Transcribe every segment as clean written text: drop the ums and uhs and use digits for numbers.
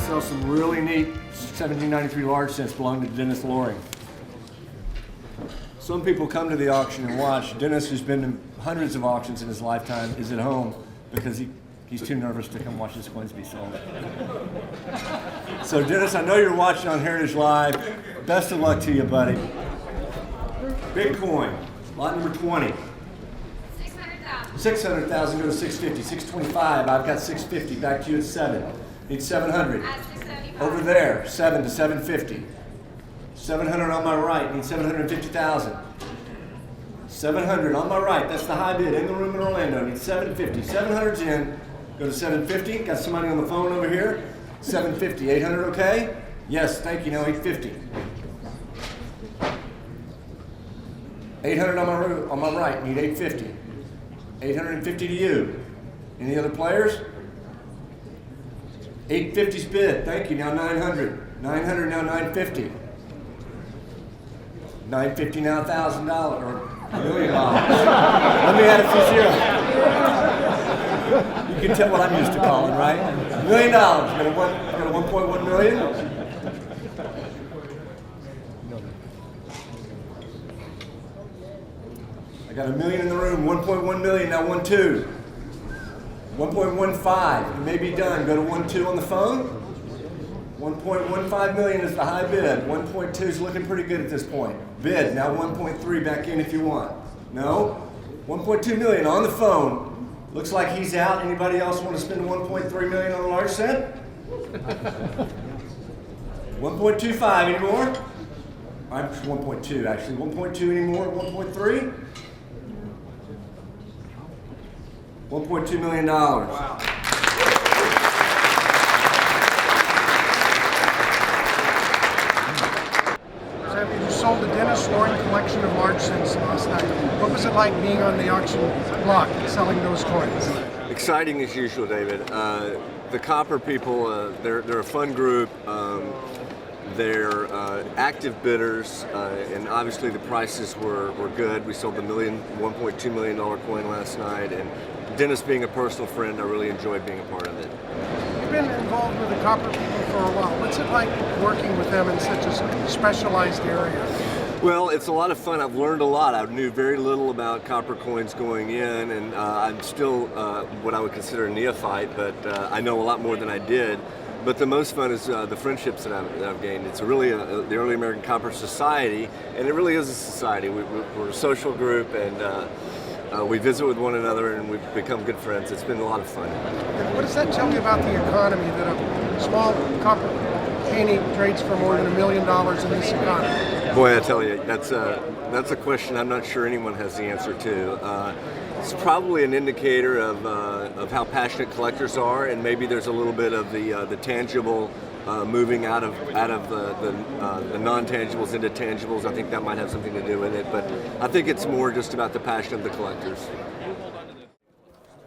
sell some really neat 1793 large cents belonging to Dennis Loring. Some people come to the auction and watch. Dennis, who's been to hundreds of auctions in his lifetime, is at home because he's too nervous to come watch his coins be sold. So Dennis, I know you're watching on Heritage Live. Best of luck to you, buddy. Bitcoin, lot number 20. 600,000, go to 650, 625, I've got 650, back to you at 7. Need 700. Over there, 7 to 750. 700 on my right, need 750,000. 700 on my right, that's the high bid in the room in Orlando, need 750. 700's in, go to 750, got somebody on the phone over here. 750, 800 okay? Yes, thank you, now 850. 800 on my right, need 850. 850 to you. Any other players? 850's bid, thank you, now 900. 900 now 950. 950 now $1,000 or $1 million. Let me add a few zeros. You can tell what I'm used to calling, right? $1 million. Got a 1.1 million. I got $1 million in the room. 1.1 million. Now 1.2. 1.15. You may be done. Go to 1.2 on the phone. 1.15 million is the high bid. 1.2 is looking pretty good at this point. Bid, now 1.3 back in if you want. No? 1.2 million on the phone. Looks like he's out. Anybody else want to spend 1.3 million on a large cent? 1.25 anymore? I'm 1.2 actually. 1.2 anymore? 1.3? $1.2 million. Wow. You sold the Dennis Loring collection of large cents last night. What was it like being on the auction block selling those coins? Exciting as usual, David. The copper people, they're a fun group. They're active bidders, and obviously the prices were good. We sold the $1.2 million coin last night, and Dennis being a personal friend, I really enjoyed being a part of it. You've been involved with the copper people for a while. What's it like working with them in such a specialized area? Well, it's a lot of fun. I've learned a lot. I knew very little about copper coins going in, and I'm still what I would consider a neophyte, but I know a lot more than I did. But the most fun is the friendships that I've gained. It's really the Early American Copper Society, and it really is a society. We're a social group, and we visit with one another, and we've become good friends. It's been a lot of fun. And what does that tell you about the economy, that a small copper painting trades for more than $1 million in this economy? Boy, I tell you, that's a question I'm not sure anyone has the answer to. It's probably an indicator of how passionate collectors are, and maybe there's a little bit of the tangible moving out of the non-tangibles into tangibles. I think that might have something to do with it, but I think it's more just about the passion of the collectors.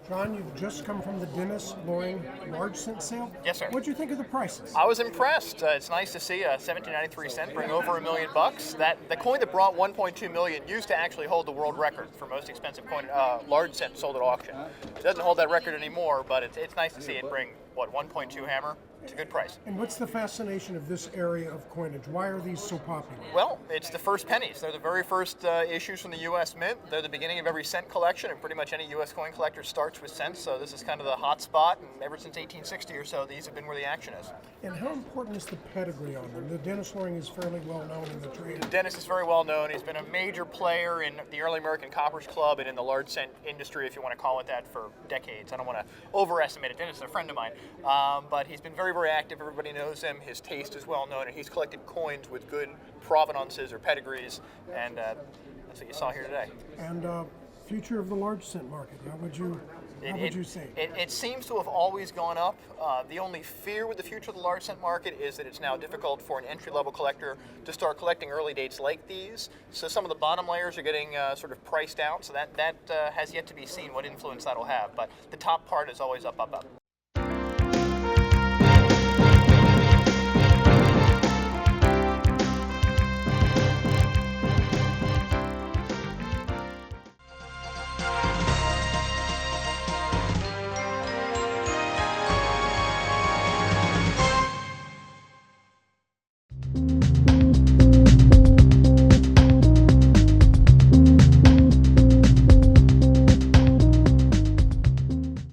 John, you've just come from the Dennis Loring large cent sale. Yes, sir. What'd you think of the prices? I was impressed. It's nice to see a 1793 cent bring over $1 million. The coin that brought 1.2 million used to actually hold the world record for most expensive coin, large cent sold at auction. It doesn't hold that record anymore, but it's nice to see it bring 1.2 hammer. It's a good price. And what's the fascination of this area of coinage? Why are these so popular? Well, it's the first pennies. They're the very first issues from the U.S. Mint. They're the beginning of every cent collection, and pretty much any U.S. coin collector starts with cents, so this is kind of the hot spot, and ever since 1860 or so, these have been where the action is. And how important is the pedigree on them? The Dennis Loring is fairly well known in the trade. Dennis is very well known. He's been a major player in the Early American Coppers Club and in the large cent industry, if you want to call it that, for decades. I don't want to overestimate it. Dennis is a friend of mine, but he's been very, very active. Everybody knows him. His taste is well known, and he's collected coins with good provenances or pedigrees, and that's what you saw here today. And future of the large cent market, how would you say? It seems to have always gone up. The only fear with the future of the large cent market is that it's now difficult for an entry-level collector to start collecting early dates like these. So some of the bottom layers are getting sort of priced out. So that has yet to be seen what influence that'll have. But the top part is always up, up, up.